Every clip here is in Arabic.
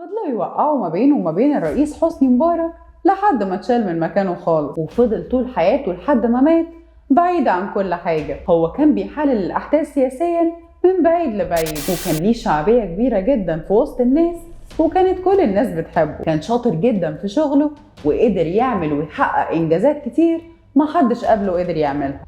فضلوا يوقعوا ما بينه وما بين الرئيس حسني مبارك لحد ما اتشال من مكانه خالص، وفضل طول حياته لحد ما مات بعيد عن كل حاجة. هو كان بيحلل الأحداث سياسيا من بعيد لبعيد، وكان ليه شعبية كبيرة جدا في وسط الناس، وكانت كل الناس بتحبه. كان شاطر جدا في شغله وقدر يعمل ويحقق إنجازات كتير محدش قبله قدر يعملها.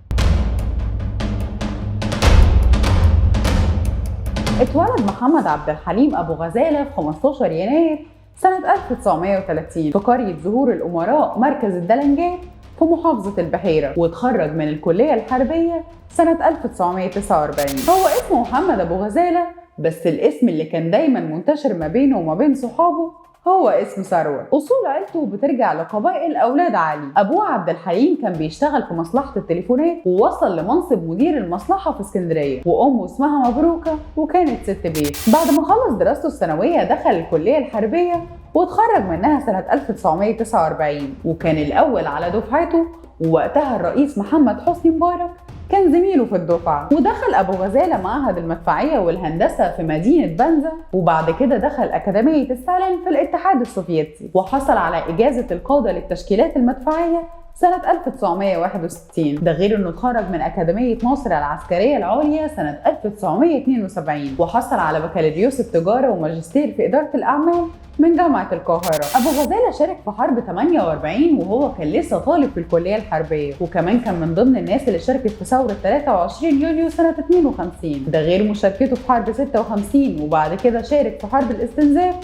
اتولد محمد عبد الحليم أبو غزالة في 15 يناير سنة 1930 في قرية زهور الأمراء مركز الدلنجات في محافظة البحيرة، واتخرج من الكلية الحربية سنة 1949. هو اسمه محمد أبو غزالة، بس الاسم اللي كان دايما منتشر ما بينه وما بين صحابه هو اسم ثروت. أصول عيلته بترجع لقبائل أولاد علي. أبوه عبد الحليم كان بيشتغل في مصلحة التليفونات ووصل لمنصب مدير المصلحة في اسكندرية، وأمه اسمها مبروكة وكانت ست بيت. بعد ما خلص دراسته الثانوية دخل الكلية الحربية واتخرج منها سنة 1949، وكان الأول على دفعته، ووقتها الرئيس محمد حسني مبارك كان زميله في الدفعة. ودخل أبو غزالة معهد المدفعية والهندسة في مدينة بنزا، وبعد كده دخل أكاديمية السلام في الاتحاد السوفيتي، وحصل على إجازة القادة للتشكيلات المدفعية سنة 1961. ده غير انه اتخرج من أكاديمية ناصر العسكرية العليا سنة 1972، وحصل على بكالوريوس التجارة وماجستير في إدارة الأعمال من جامعة القاهرة. أبو غزالة شارك في حرب 48 وهو كان لسه طالب في الكلية الحربية، وكمان كان من ضمن الناس اللي شاركت في ثورة 23 يوليو سنة 52. ده غير مشاركته في حرب 56، وبعد كده شارك في حرب الاستنزاف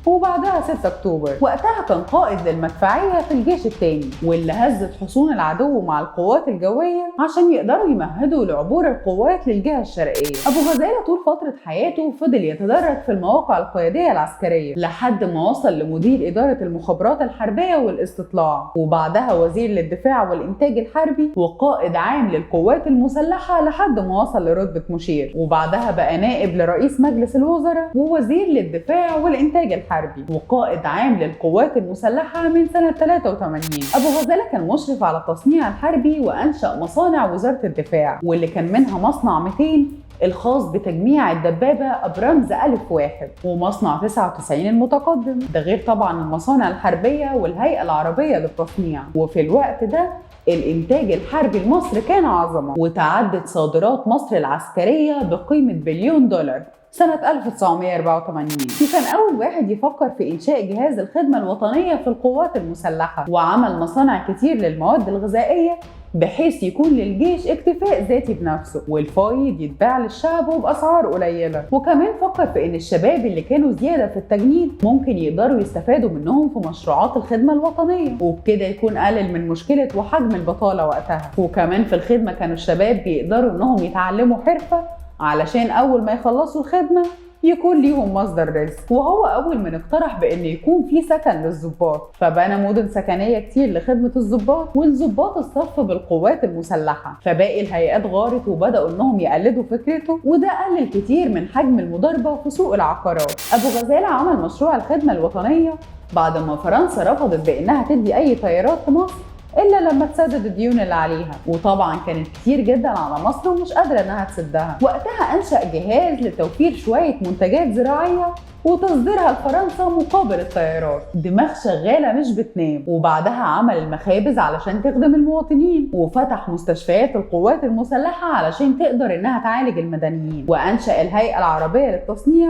وبعدها 6 أكتوبر. وقتها كان قائد للمدفعية في الجيش الثاني، واللي هزت حصون العدو مع القوات الجوية عشان يقدروا يمهدوا لعبور القوات للجهة الشرقية. أبو غزالة طول فترة حياته فضل يتدرج في المواقع القيادية العسكرية لحد ما وصل لمدير إدارة المخابرات الحربية والاستطلاع، وبعدها وزير للدفاع والإنتاج الحربي وقائد عام للقوات المسلحة لحد ما وصل لرتبة مشير، وبعدها بقى نائب لرئيس مجلس الوزراء ووزير للدفاع والإنتاج الحربي وقائد عام للقوات المسلحة من سنة 83. أبو غزالة كان مشرف على التصنيع الحربي وأنشأ مصانع وزارة الدفاع، واللي كان منها مصنع 200 الخاص بتجميع الدبابة أبرامز ألف واحد، ومصنع 99 المتقدم. ده غير طبعا المصانع الحربية والهيئة العربية للتصنيع. وفي الوقت ده الإنتاج الحربي لمصر كان عظمة، وتعدت صادرات مصر العسكرية بقيمة بليون دولار سنة 1984. وكان أول واحد يفكر في إنشاء جهاز الخدمة الوطنية في القوات المسلحة، وعمل مصانع كتير للمواد الغذائية بحيث يكون للجيش اكتفاء ذاتي بنفسه، والفايض يتباع للشعب وبأسعار قليلة. وكمان فكر في إن الشباب اللي كانوا زيادة في التجنيد ممكن يقدروا يستفادوا منهم في مشروعات الخدمة الوطنية، وبكده يكون قلل من مشكلة وحجم البطالة وقتها. وكمان في الخدمة كانوا الشباب بيقدروا إنهم يتعلموا حرفة علشان أول ما يخلصوا الخدمة يكون ليهم مصدر رزق. وهو أول من اقترح بأن يكون في سكن للضباط، فبنى مدن سكنية كتير لخدمة الضباط والضباط الصف بالقوات المسلحة. فباقي الهيئات غارت وبدأوا إنهم يقلدوا فكرته، وده قلل كتير من حجم المضاربة في سوق العقارات. أبو غزالة عمل مشروع الخدمة الوطنية بعد ما فرنسا رفضت بأنها تدي أي طيارات في مصر إلا لما تسدد الديون اللي عليها، وطبعا كانت كتير جدا على مصر ومش قادرة إنها تسدها. وقتها أنشأ جهاز لتوفير شوية منتجات زراعية وتصديرها لفرنسا مقابل الطيارات. دماغ شغالة مش بتنام. وبعدها عمل المخابز علشان تخدم المواطنين، وفتح مستشفيات القوات المسلحة علشان تقدر إنها تعالج المدنيين، وأنشأ الهيئة العربية للتصنيع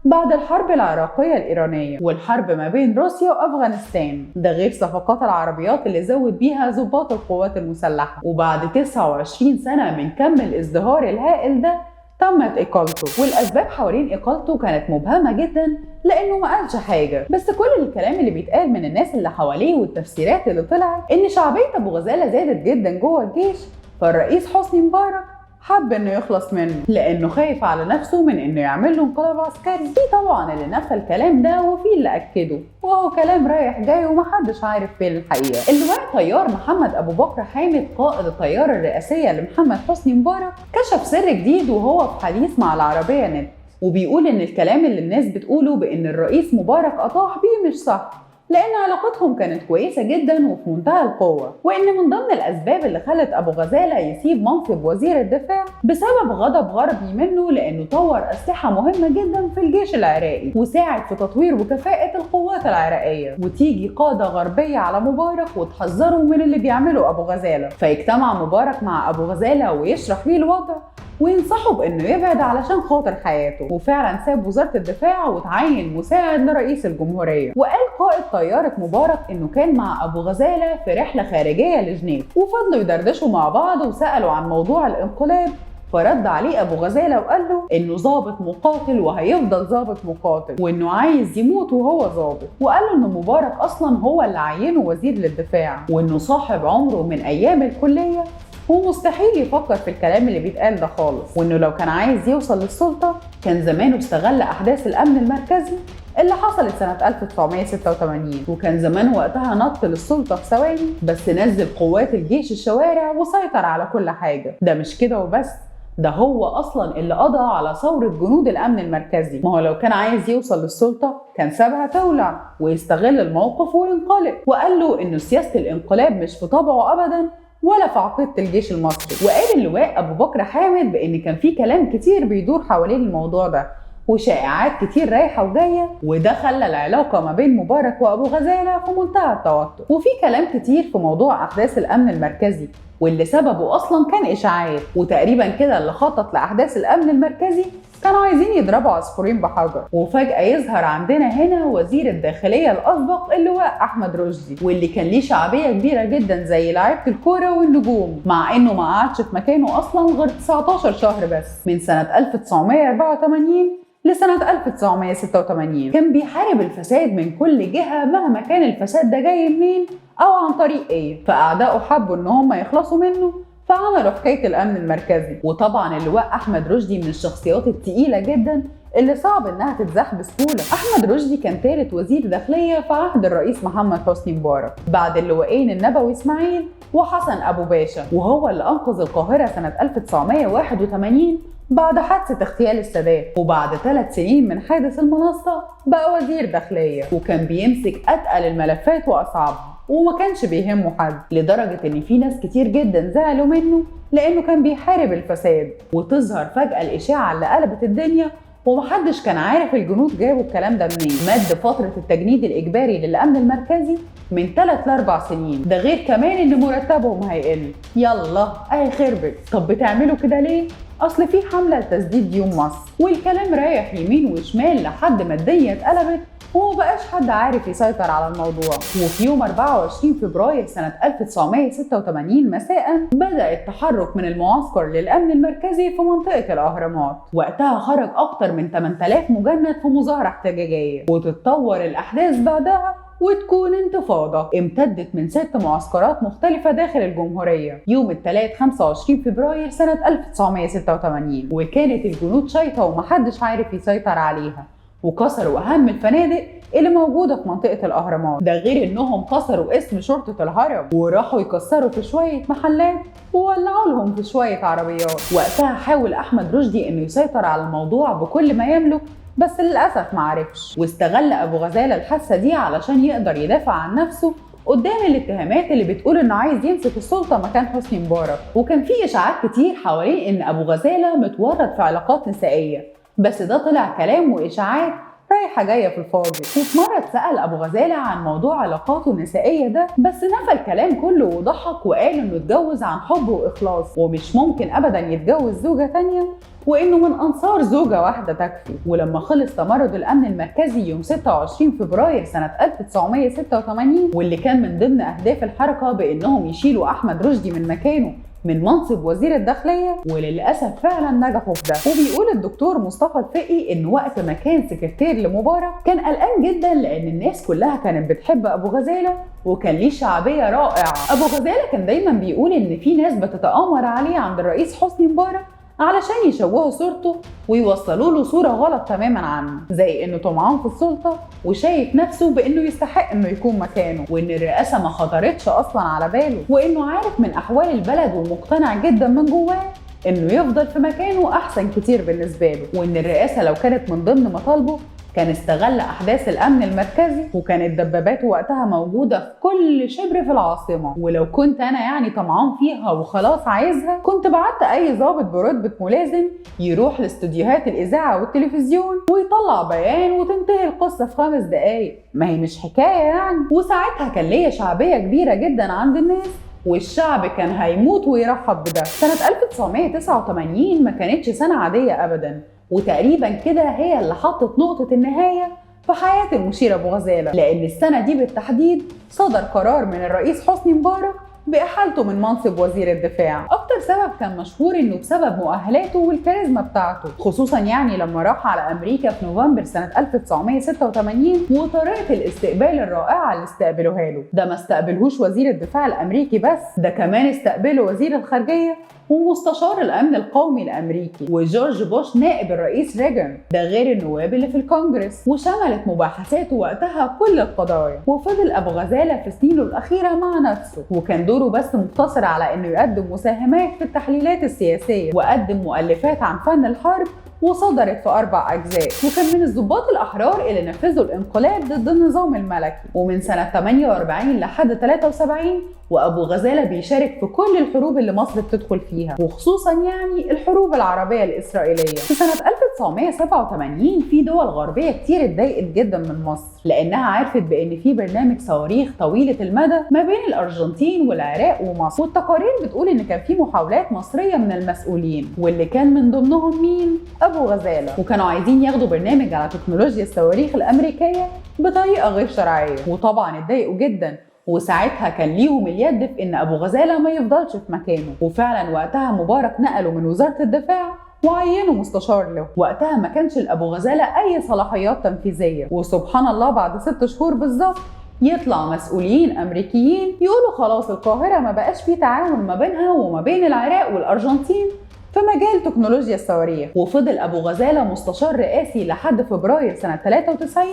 بعد الحرب العراقية الإيرانية والحرب ما بين روسيا وأفغانستان. ده غير صفقات العربيات اللي زود بيها ضباط القوات المسلحة. وبعد 29 سنة من كم الازدهار الهائل ده تمت إقالته، والأسباب حوالين إقالته كانت مبهمة جدا لأنه ما قالش حاجة. بس كل الكلام اللي بيتقال من الناس اللي حواليه والتفسيرات اللي طلعت إن شعبية أبو غزالة زادت جدا جوه الجيش، فالرئيس حسني مبارك حب انه يخلص منه لانه خايف على نفسه من انه يعمل له انقلاب عسكري. في طبعا اللي نفى الكلام ده وفي اللي اكده، وهو كلام رايح جاي ومحدش عارف فين الحقيقه. اللواء طيار محمد ابو بكر حامد قائد الطياره الرئاسيه لمحمد حسني مبارك كشف سر جديد وهو في حديث مع العربيه نت، وبيقول ان الكلام اللي الناس بتقوله بان الرئيس مبارك اطاح بيه مش صح، لأن علاقتهم كانت كويسة جدا وفي منتهى القوة، وإن من ضمن الأسباب اللي خلت أبو غزالة يسيب منصب وزير الدفاع بسبب غضب غربي منه، لأنه طور أسلحة مهمة جدا في الجيش العراقي وساعد في تطوير وكفاءة القوات العراقية. وتيجي قادة غربية على مبارك وتحذره من اللي بيعمله أبو غزالة، فيجتمع مبارك مع أبو غزالة ويشرح ليه الوضع وينصحه بأنه يبعد علشان خاطر حياته. وفعلا ساب وزارة الدفاع وتعين مساعد لرئيس الجمهورية. وقال قائد طيارة مبارك إنه كان مع أبو غزالة في رحلة خارجية لجنيف، وفضلوا يدردشوا مع بعض وسألوا عن موضوع الانقلاب. فرد عليه أبو غزالة وقال له إنه ضابط مقاتل وهيفضل ضابط مقاتل، وإنه عايز يموت وهو ضابط. وقال له إن مبارك أصلا هو اللي عينه وزير للدفاع، وإنه صاحب عمره من أيام الكلية ومستحيل يفكر في الكلام اللي بيتقال ده خالص، وإنه لو كان عايز يوصل للسلطة كان زمانه استغل أحداث الأمن المركزي اللي حصلت سنة 1986، وكان زمانه وقتها نط للسلطة في ثواني، بس نزل قوات الجيش الشوارع وسيطر على كل حاجة. ده مش كده وبس، ده هو أصلا اللي قضى على ثورة جنود الأمن المركزي. ما هو لو كان عايز يوصل للسلطة كان سابها تولع ويستغل الموقف وينقلب. وقال له إنه سياسة الانقلاب مش في طبعه أبدا ولا في عقيدة الجيش المصري. وقال اللواء أبو بكر حامد بأن كان في كلام كتير بيدور حوالين الموضوع ده وشائعات كتير رايحة وجاية، وده خلى العلاقة ما بين مبارك وأبو غزالة في منتهى التوتر. وفي كلام كتير في موضوع أحداث الأمن المركزي واللي سببه أصلا كان إشاعات، وتقريبا كده اللي خطط لأحداث الأمن المركزي كانوا عايزين يضربوا عصفورين بحجر. وفجأة يظهر عندنا هنا وزير الداخلية الأسبق اللواء أحمد رشدي، واللي كان ليه شعبية كبيرة جدا زي لعيبة الكورة والنجوم، مع إنه ما قعدش في مكانه أصلا غير 19 شهر بس، من سنة 1984 لسنة 1986. كان بيحارب الفساد من كل جهة مهما كان الفساد ده جاي منين أو عن طريق إيه، فأعدائه حبوا إن هم يخلصوا منه فعملوا حكاية الأمن المركزي. وطبعا اللواء أحمد رشدي من الشخصيات التقيلة جدا اللي صعب إنها تتزاح بسهولة. أحمد رشدي كان ثالث وزير داخلية في عهد الرئيس محمد حسني مبارك بعد اللواءين النبوي إسماعيل وحسن أبو باشا، وهو اللي أنقذ القاهرة سنة 1981 بعد حادثة اغتيال السادات. وبعد 3 سنين من حادث المنصة بقى وزير داخلية، وكان بيمسك أتقل الملفات وأصعبها وما كانش بيهمه حد، لدرجة ان في ناس كتير جدا زعلوا منه لانه كان بيحارب الفساد. وتظهر فجأة الاشاعة اللي قلبت الدنيا ومحدش كان عارف الجنود جابوا الكلام ده منين. مد فترة التجنيد الإجباري للأمن المركزي من 3 ل4 سنين، ده غير كمان ان مرتبهم هيقل. يلا اهي خربت. طب بتعملوا كده ليه؟ اصل في حملة لتسديد ديون مصر، والكلام رايح يمين وشمال لحد ما الدنيا اتقلبت ومبقاش حد عارف يسيطر على الموضوع. وفي يوم 24 فبراير سنة 1986 مساء بدأ التحرك من المعسكر للأمن المركزي في منطقة الأهرامات. وقتها خرج أكتر من 8000 مجند في مظاهرة احتجاجية، وتتطور الأحداث بعدها وتكون انتفاضة امتدت من 6 معسكرات مختلفة داخل الجمهورية يوم الثلاث 25 فبراير سنة 1986. وكانت الجنود شايطة ومحدش عارف يسيطر عليها، وكسروا أهم الفنادق اللي موجودة في منطقة الأهرامات، ده غير إنهم كسروا اسم شرطة الهرم وراحوا يكسروا في شوية محلات وولعوا لهم في شوية عربيات. وقتها حاول أحمد رشدي إنه يسيطر على الموضوع بكل ما يملك، بس للأسف معرفش، واستغل أبو غزالة الحادثة دي علشان يقدر يدافع عن نفسه قدام الاتهامات اللي بتقول انه عايز يمسك السلطة مكان حسني مبارك. وكان في إشاعات كتير حوالين ان أبو غزالة متورط في علاقات نسائية، بس ده طلع كلام وإشاعات رايحة جاية في الفاضي. وفي مرة اتسأل أبو غزالة عن موضوع علاقاته النسائية ده، بس نفى الكلام كله وضحك وقال إنه اتجوز عن حب وإخلاص ومش ممكن أبدا يتجوز زوجة تانية، وإنه من أنصار زوجة واحدة تكفي. ولما خلص تمرد الأمن المركزي يوم 26 فبراير سنة 1986 واللي كان من ضمن أهداف الحركة بإنهم يشيلوا أحمد رشدي من مكانه من منصب وزير الداخلية، وللأسف فعلا نجحوا في ده. وبيقول الدكتور مصطفى الفقي إن وقت ما كان سكرتير لمبارك كان قلقان جدا لأن الناس كلها كانت بتحب أبو غزالة وكان ليه شعبية رائعة. أبو غزالة كان دايما بيقول إن في ناس بتتآمر عليه عند الرئيس حسني مبارك علشان يشوهوا صورته ويوصلوا له صورة غلط تماما عنه، زي انه طمعان في السلطة وشايف نفسه بانه يستحق انه يكون مكانه، وان الرئاسة ما خطرتش اصلا على باله، وانه عارف من احوال البلد ومقتنع جدا من جواه انه يفضل في مكانه احسن كتير بالنسبة له، وان الرئاسة لو كانت من ضمن مطالبه كان استغل أحداث الأمن المركزي، وكانت دباباته وقتها موجودة في كل شبر في العاصمة، ولو كنت أنا يعني طمعان فيها وخلاص عايزها كنت بعت أي ضابط برتبة ملازم يروح لاستوديوهات الإذاعة والتلفزيون ويطلع بيان وتنتهي القصة في 5 دقايق. ما هي مش حكاية يعني. وساعتها كان ليا شعبية كبيرة جدا عند الناس، والشعب كان هيموت ويرحب بده. سنة 1989 ما كانتش سنة عادية أبدا، وتقريبا كده هي اللي حطت نقطة النهاية في حياة المشير أبو غزالة، لأن السنة دي بالتحديد صدر قرار من الرئيس حسني مبارك بإحالته من منصب وزير الدفاع. أكتر سبب كان مشهور إنه بسبب مؤهلاته والكاريزما بتاعته، خصوصا يعني لما راح على أمريكا في نوفمبر سنة 1986 وطريقة الاستقبال الرائعة اللي استقبلوها له. ده ما استقبلهوش وزير الدفاع الأمريكي بس، ده كمان استقبله وزير الخارجية ومستشار الأمن القومي الأمريكي وجورج بوش نائب الرئيس ريغان، ده غير النواب اللي في الكونجرس. وشملت مباحثاته وقتها كل القضايا. وفضل أبو غزالة في سنينه الأخيرة مع نفسه، وكان دوره بس مقتصر على إنه يقدم مساهمات في التحليلات السياسية، وقدم مؤلفات عن فن الحرب وصدرت في 4 أجزاء. وكان من الضباط الأحرار اللي نفذوا الانقلاب ضد النظام الملكي. ومن سنة 48 لحد 73 وأبو غزالة بيشارك في كل الحروب اللي مصر بتدخل فيها، وخصوصا يعني الحروب العربية الإسرائيلية. في سنة 1987 في دول غربية كتير اتضايقت جدا من مصر، لأنها عرفت بأن في برنامج صواريخ طويلة المدى ما بين الأرجنتين والعراق ومصر. والتقارير بتقول إن كان في محاولات مصرية من المسؤولين، واللي كان من ضمنهم مين؟ أبو غزالة. وكانوا عايزين ياخدوا برنامج على تكنولوجيا الصواريخ الأمريكية بطريقة غير شرعية، وطبعا اتضايقوا جدا. وساعتها كان ليهم اليد في ان ابو غزالة ما يفضلش في مكانه. وفعلا وقتها مبارك نقله من وزارة الدفاع وعينه مستشار له. وقتها ما كانش لابو غزالة اي صلاحيات تنفيذية، وسبحان الله بعد 6 شهور بالظبط يطلع مسؤولين امريكيين يقولوا خلاص القاهرة ما بقاش في تعاون ما بينها وما بين العراق والارجنتين في مجال تكنولوجيا الصواريخ. وفضل أبو غزالة مستشار رئاسي لحد فبراير سنة 93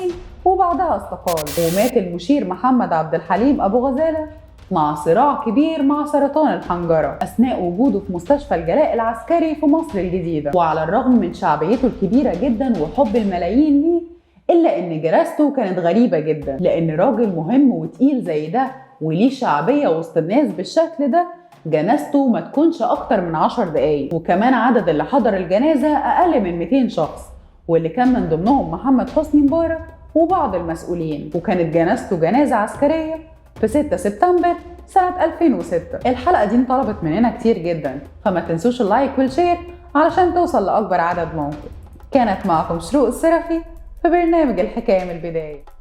وبعدها استقال. ومات المشير محمد عبد الحليم أبو غزالة مع صراع كبير مع سرطان الحنجرة أثناء وجوده في مستشفى الجلاء العسكري في مصر الجديدة. وعلى الرغم من شعبيته الكبيرة جدا وحب الملايين ليه، إلا إن جنازته كانت غريبة جدا، لأن راجل مهم وتقيل زي ده وليه شعبية وسط الناس بالشكل ده جنازته ما تكونش أكتر من 10 دقايق. وكمان عدد اللي حضر الجنازة أقل من 200 شخص، واللي كان من ضمنهم محمد حسني مبارك وبعض المسؤولين. وكانت جنازته جنازة عسكرية في 6 سبتمبر سنة 2006. الحلقة دي انطلبت مننا كتير جدا، فما تنسوش اللايك والشير علشان توصل لأكبر عدد ممكن. كانت معكم شروق السرفي في برنامج الحكاية من البداية.